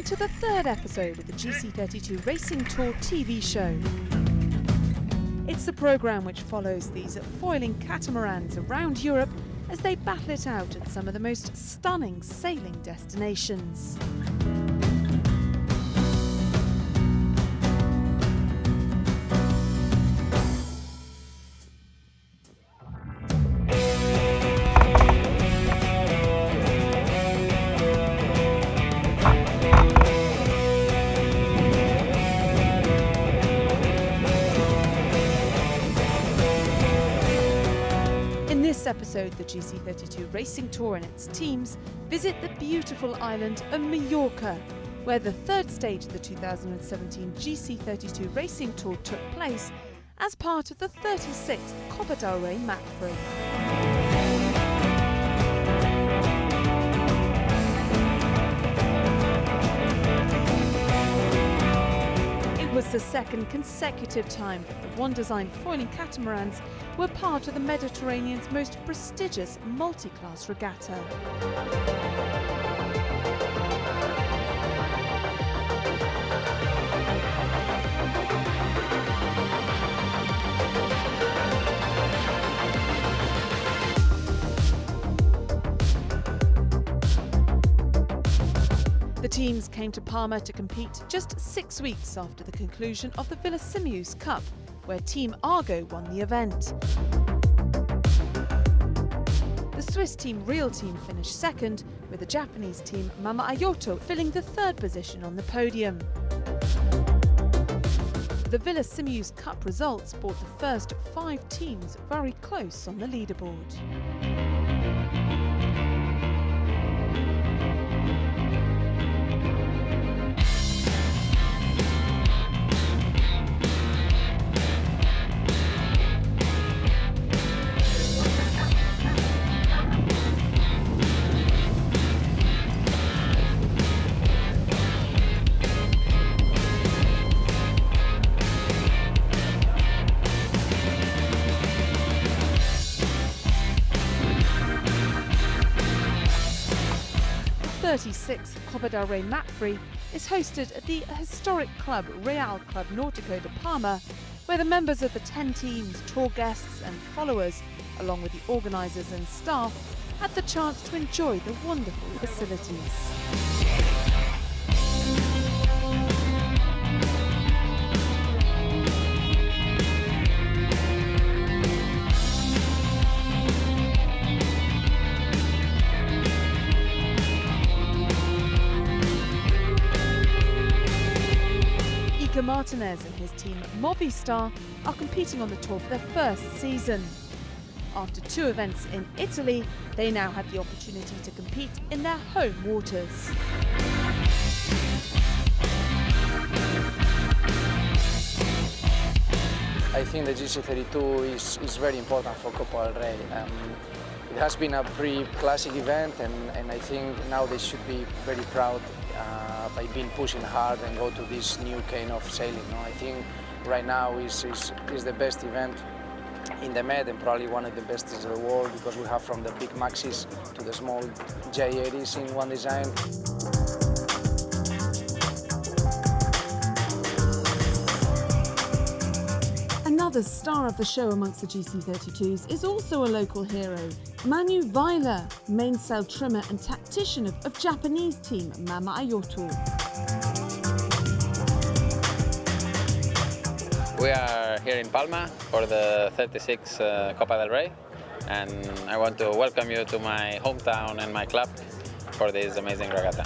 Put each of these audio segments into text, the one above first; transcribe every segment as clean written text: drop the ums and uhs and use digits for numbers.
to the third episode of the GC32 Racing Tour TV show. It's the programme which follows these foiling catamarans around Europe as they battle it out at some of the most stunning sailing destinations. In this episode, the GC32 Racing Tour and its teams visit the beautiful island of Mallorca, where the third stage of the 2017 GC32 Racing Tour took place as part of the 36th Copa del Rey MAPFRE. It was the second consecutive time that the one-design foiling catamarans were part of the Mediterranean's most prestigious multi-class regatta. The teams came to Palma to compete just 6 weeks after the conclusion of the Velocimius Cup, where Team Argo won the event. The Swiss team Real Team finished second, with the Japanese team Mama-Ayoto filling the third position on the podium. The Velocimius Cup results brought the first 5 teams very close on the leaderboard. The 36th Copa del Rey MAPFRE is hosted at the historic club Real Club Nautico de Palma, where the members of the 10 teams, tour guests and followers, along with the organisers and staff, had the chance to enjoy the wonderful facilities. Martinez and his team Movistar are competing on the tour for their first season. After 2 events in Italy, they now have the opportunity to compete in their home waters. I think the GC32 is very important for Copa del Rey. It has been a pre-classic event, and I think now they should be very proud by being pushing hard and go to this new kind of sailing. I think right now is the best event in the Med, and probably one of the best in the world, because we have from the big maxis to the small J80s in one design. Another star of the show amongst the GC32s is also a local hero, Manu Weiler, mainsail trimmer and tactician of Japanese team Mama-Ayoto. We are here in Palma for the 36th Copa del Rey, and I want to welcome you to my hometown and my club for this amazing regatta.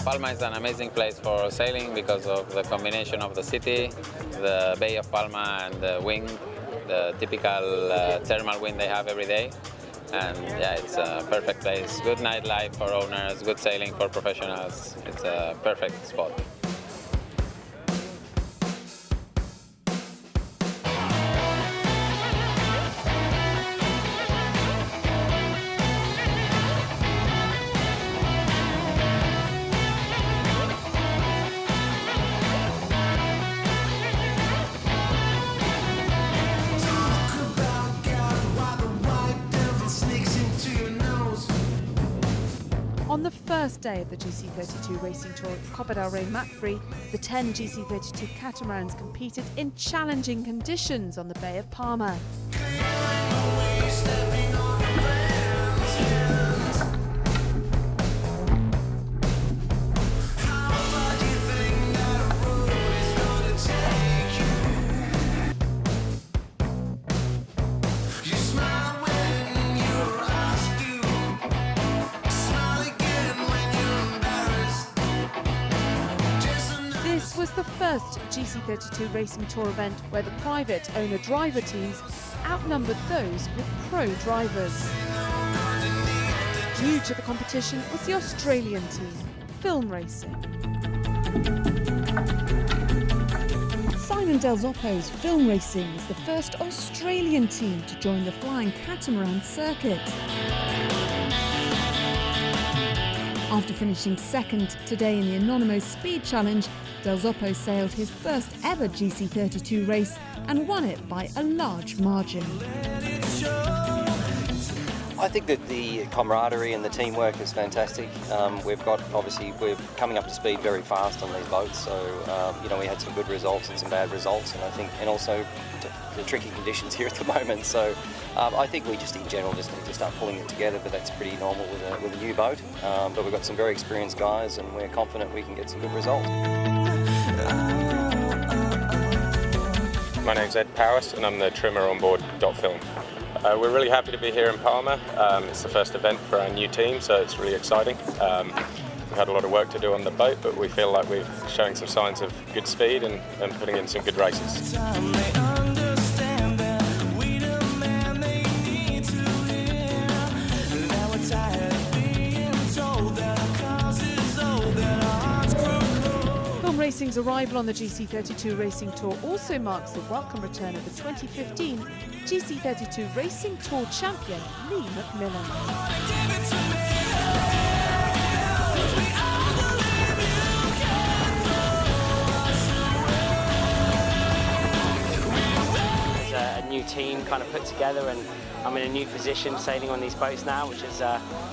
Palma is an amazing place for sailing because of the combination of the city, the Bay of Palma, and the wind, the typical thermal wind they have every day. And yeah, it's a perfect place. Good nightlife for owners, good sailing for professionals. It's a perfect spot. On the first day of the GC32 Racing Tour at Copa del Rey MAPFRE, the 10 GC32 catamarans competed in challenging conditions on the Bay of Palma. This was the first GC32 Racing Tour event where the private owner-driver teams outnumbered those with pro drivers. New to the competition was the Australian team, Film Racing. Simon Del Zoppo's Film Racing is the first Australian team to join the flying catamaran circuit. After finishing second today in the Anonymous Speed Challenge, Del Zoppo sailed his first ever GC32 race and won it by a large margin. I think that the camaraderie and the teamwork is fantastic. We're coming up to speed very fast on these boats, so we had some good results and some bad results, and I think, and also the tricky conditions here at the moment. So I think we just in general just need to start pulling it together, but that's pretty normal with a new boat. But we've got some very experienced guys, and we're confident we can get some good results. My name's Ed Paris, and I'm the trimmer on board Dot Film. We're really happy to be here in Palma. It's the first event for our new team, so it's really exciting. We've had a lot of work to do on the boat, but we feel like we're showing some signs of good speed and putting in some good races. Racing's arrival on the GC32 Racing Tour also marks the welcome return of the 2015 GC32 Racing Tour champion, Lee McMillan. A new team kind of put together, and I'm in a new position sailing on these boats now, which is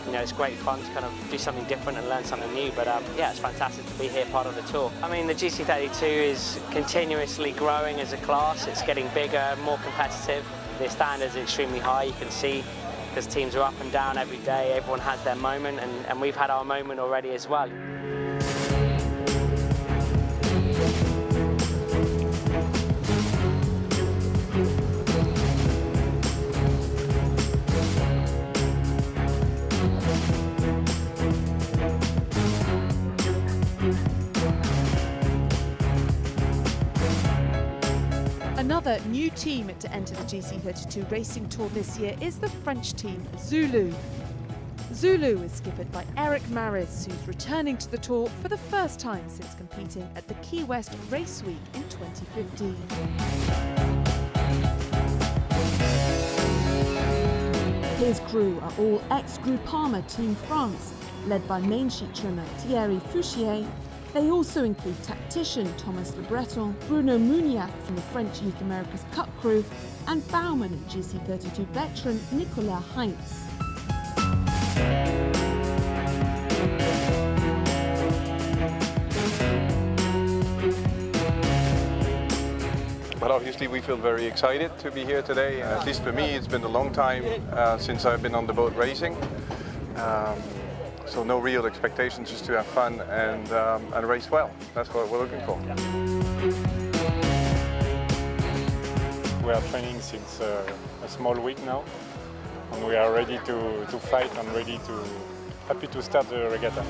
it's great fun to kind of do something different and learn something new. But yeah, it's fantastic to be here, part of the tour. I mean, the GC32 is continuously growing as a class. It's getting bigger, more competitive. The standards are extremely high. You can see because teams are up and down every day. Everyone has their moment, and we've had our moment already as well. Another new team to enter the GC32 Racing Tour this year is the French team Zulu. Zulu is skippered by Eric Maris, who's returning to the tour for the first time since competing at the Key West Race Week in 2015. His crew are all ex-Groupama Team France, led by main sheet trimmer Thierry Fouchier. They also include tactician Thomas Le Breton, Bruno Mouniac from the French Youth America's Cup crew, and bowman and GC32 veteran Nicolas Heinz. But obviously we feel very excited to be here today. At least for me, it's been a long time since I've been on the boat racing. So no real expectations, just to have fun and race well. That's what we're looking for. We are training since a small week now, and we are ready to fight and happy to start the regatta.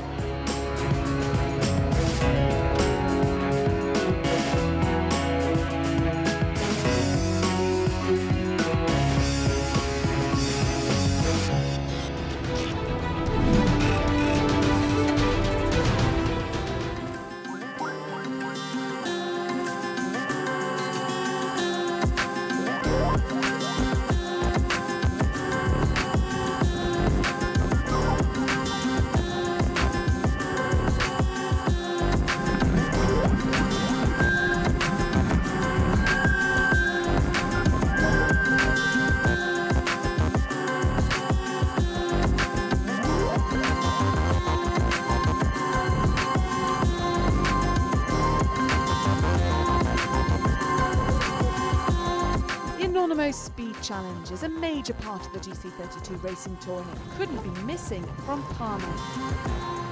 No Speed Challenge is a major part of the GC32 racing tour and it couldn't be missing from Palma.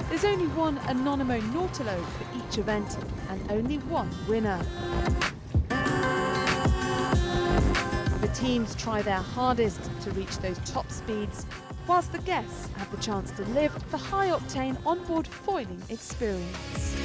There's only one Anonimo Nautilo for each event and only one winner. The teams try their hardest to reach those top speeds, whilst the guests have the chance to live the high-octane onboard foiling experience.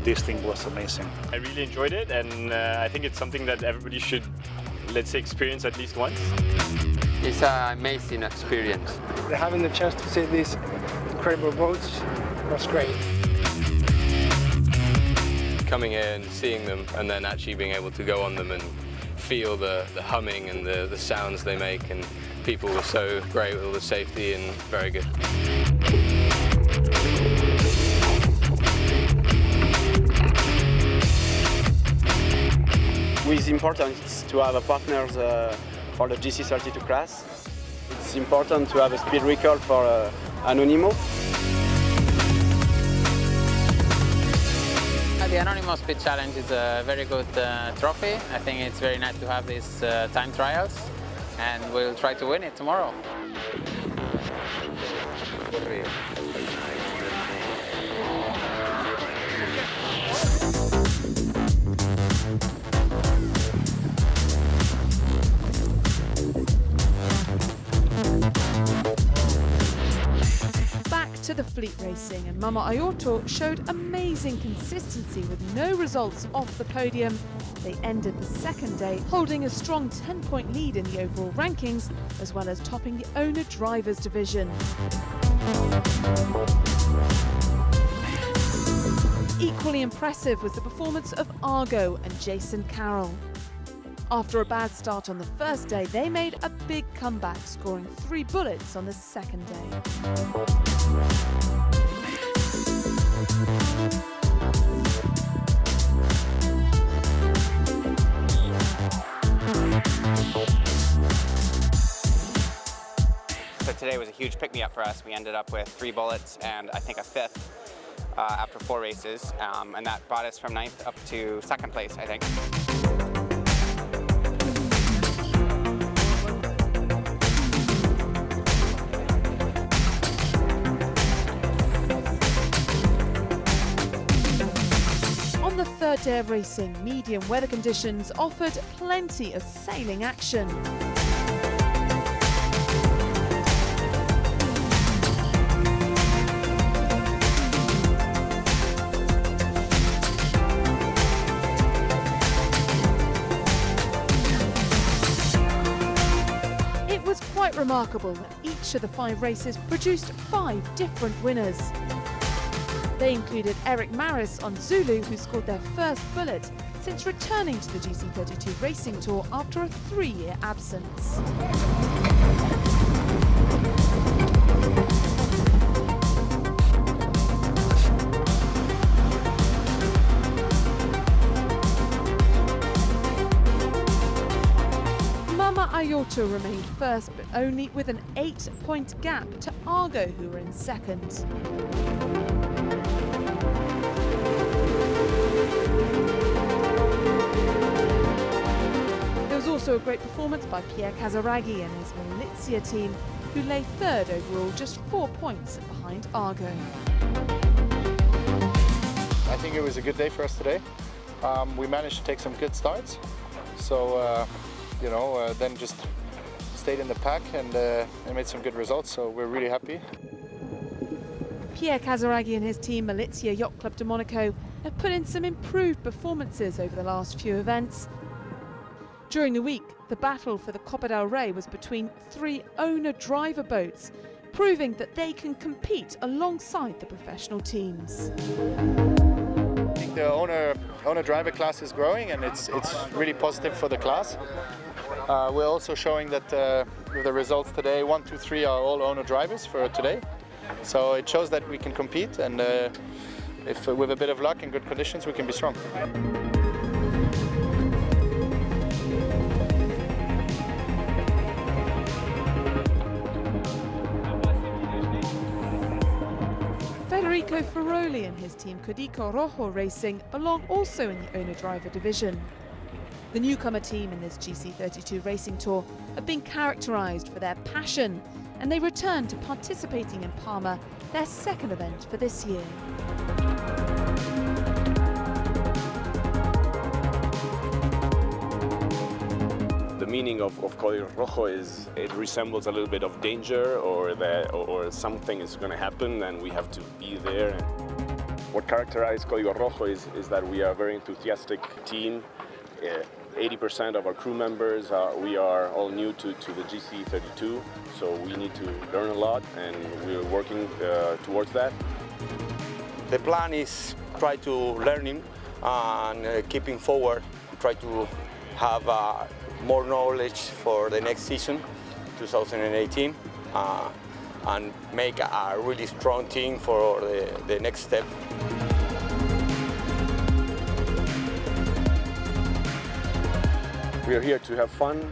This thing was amazing. I really enjoyed it, and I think it's something that everybody should, let's say, experience at least once. It's an amazing experience. Having the chance to see these incredible boats was great. Coming here and seeing them and then actually being able to go on them and feel the humming and the sounds they make, and people were so great with all the safety and very good. It's important to have a partners for the GC32 class. It's important to have a speed record for Anonimo. The Anonimo Speed Challenge is a very good trophy. I think it's very nice to have these time trials, and we'll try to win it tomorrow. To the fleet racing, and Mama Ayorto showed amazing consistency with no results off the podium. They ended the second day holding a strong 10-point lead in the overall rankings, as well as topping the owner-drivers division. Equally impressive was the performance of Argo and Jason Carroll. After a bad start on the first day, they made a big comeback, scoring 3 bullets on the second day. So today was a huge pick-me-up for us. We ended up with 3 bullets and I think a 5th after 4 races, and that brought us from 9th up to 2nd place, I think. On the third day of racing, medium weather conditions offered plenty of sailing action. It was quite remarkable that each of the 5 races produced 5 different winners. They included Eric Maris on Zulu, who scored their first bullet since returning to the GC32 Racing Tour after a 3-year absence. Mama Ayorto remained first, but only with an 8-point gap to Argo, who were in second. There was also a great performance by Pierre Casaraghi and his Milizia team, who lay third overall, just 4 points behind Argo. I think it was a good day for us today. We managed to take some good starts, so then just stayed in the pack and made some good results, so we're really happy. Pierre Casaraghi and his team, Milizia Yacht Club de Monaco, have put in some improved performances over the last few events. During the week, the battle for the Copa del Rey was between 3 owner-driver boats, proving that they can compete alongside the professional teams. I think the owner-driver class is growing, and it's really positive for the class. We're also showing that with the results today, 1, 2, 3 are all owner-drivers for today. So it shows that we can compete, and if with a bit of luck and good conditions, we can be strong. Enrico Ferroli and his team Codico Rojo Racing belong also in the owner-driver division. The newcomer team in this GC32 racing tour have been characterised for their passion, and they return to participating in Palma, their second event for this year. The meaning of Código Rojo is it resembles a little bit of danger, or something is going to happen and we have to be there. What characterizes Código Rojo is that we are a very enthusiastic team. 80% of our crew members, we are all new to the GC32, so we need to learn a lot, and we're working towards that. The plan is try to learning and keeping forward, try to have more knowledge for the next season, 2018, and make a really strong team for the next step. We are here to have fun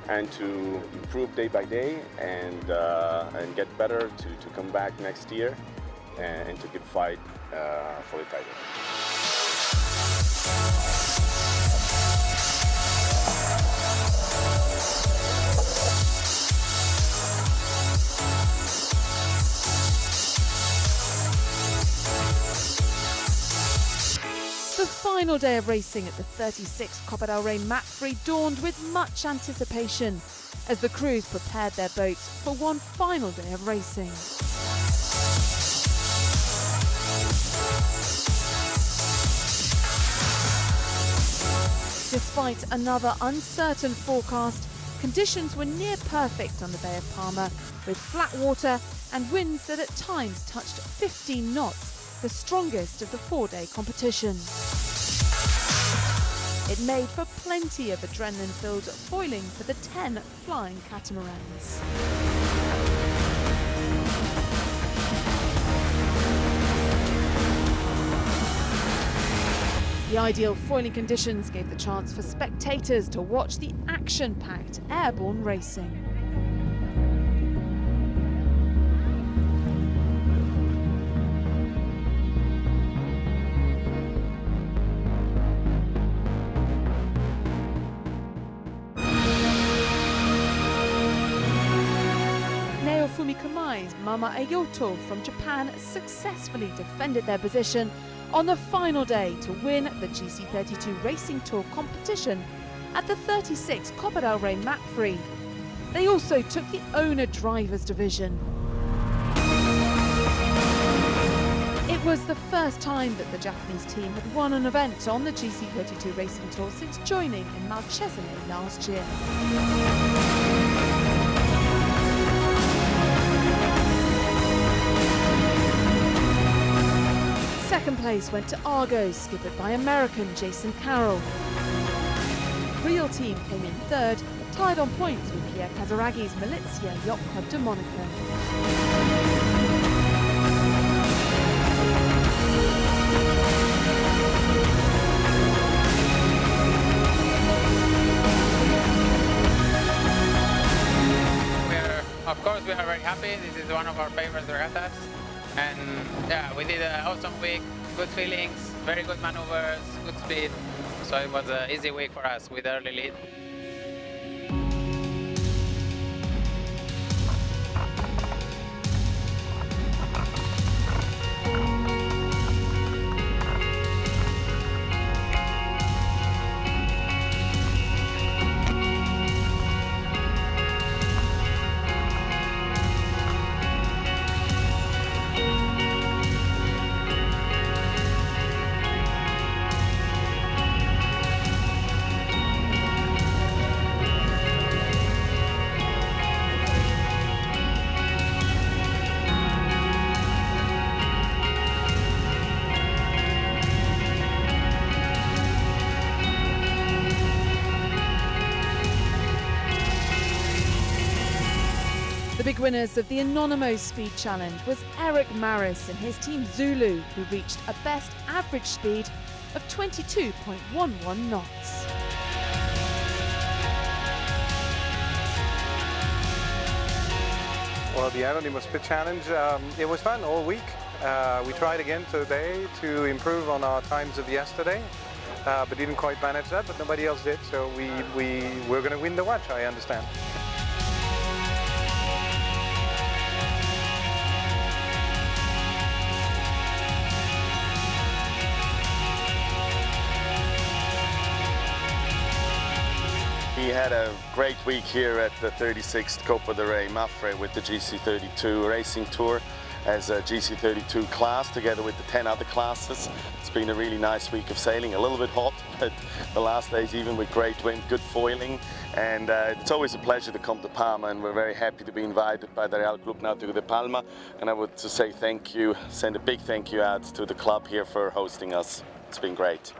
and to improve day by day and get better to come back next year and to keep fight for the title. The final day of racing at the 36th Copa del Rey MAPFRE dawned with much anticipation as the crews prepared their boats for one final day of racing. Despite another uncertain forecast, conditions were near perfect on the Bay of Palma, with flat water and winds that at times touched 15 knots, the strongest of the four-day competition. It made for plenty of adrenaline-filled foiling for the 10 flying catamarans. The ideal foiling conditions gave the chance for spectators to watch the action-packed airborne racing. Kamai's Mama Ayoto from Japan successfully defended their position on the final day to win the GC32 Racing Tour competition at the 36th Copa del Rey MAPFRE. They also took the owner-drivers division. It was the first time that the Japanese team had won an event on the GC32 Racing Tour since joining in Malcesine last year. Second place went to Argos, skippered by American Jason Carroll. Real team came in third, tied on points with Pierre Casaragi's Milizia Yacht Club de Monaco. Of course, we are very happy. This is one of our favorite regattas. And yeah, we did an awesome week, good feelings, very good maneuvers, good speed. So it was an easy week for us with early lead. The big winners of the Anonymous Speed Challenge was Eric Maris and his team Zulu, who reached a best average speed of 22.11 knots. Well, the Anonymous Speed Challenge, it was fun all week. We tried again today to improve on our times of yesterday, but didn't quite manage that, but nobody else did, so we're going to win the watch, I understand. We had a great week here at the 36th Copa del Rey MAPFRE with the GC32 Racing Tour as a GC32 class together with the 10 other classes. It's been a really nice week of sailing, a little bit hot, but the last days even with great wind, good foiling, and it's always a pleasure to come to Palma, and we're very happy to be invited by the Real Club now to the Palma, and I would just say thank you, send a big thank you out to the club here for hosting us. It's been great.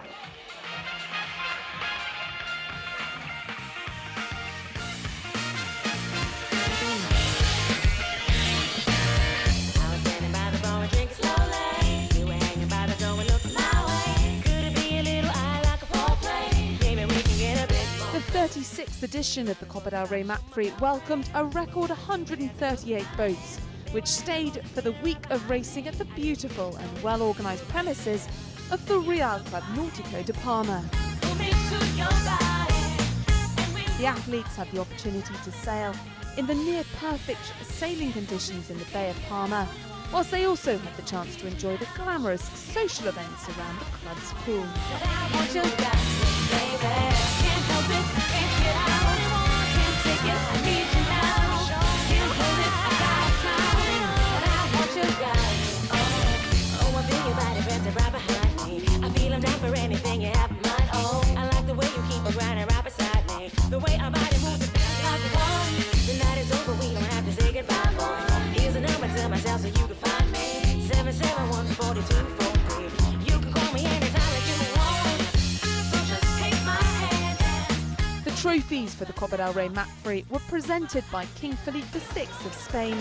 The 36th edition of the Copa del Rey MAPFRE welcomed a record 138 boats, which stayed for the week of racing at the beautiful and well-organised premises of the Real Club Náutico de Palma. The athletes had the opportunity to sail in the near-perfect sailing conditions in the Bay of Palma, whilst they also had the chance to enjoy the glamorous social events around the club's pool. The trophies for the Copa del Rey MAPFRE were presented by King Felipe VI of Spain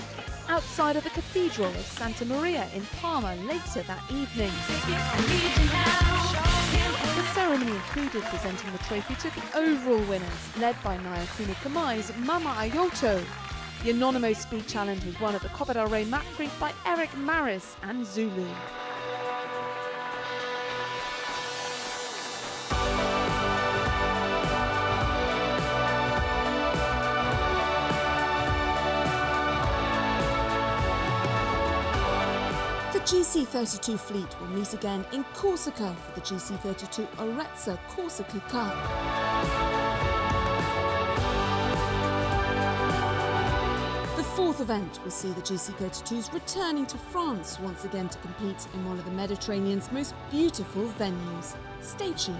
outside of the Cathedral of Santa Maria in Palma later that evening. The ceremony included presenting the trophy to the overall winners, led by Nyakuni Kamai's Mama Ayoto. The Anonymous Speed Challenge was won at the Copa del Rey MAPFRE by Eric Maris and Zulu. The GC32 fleet will meet again in Corsica for the GC32 Arezzo Corsica Cup. The fourth event will see the GC32s returning to France once again to compete in one of the Mediterranean's most beautiful venues. Stay tuned.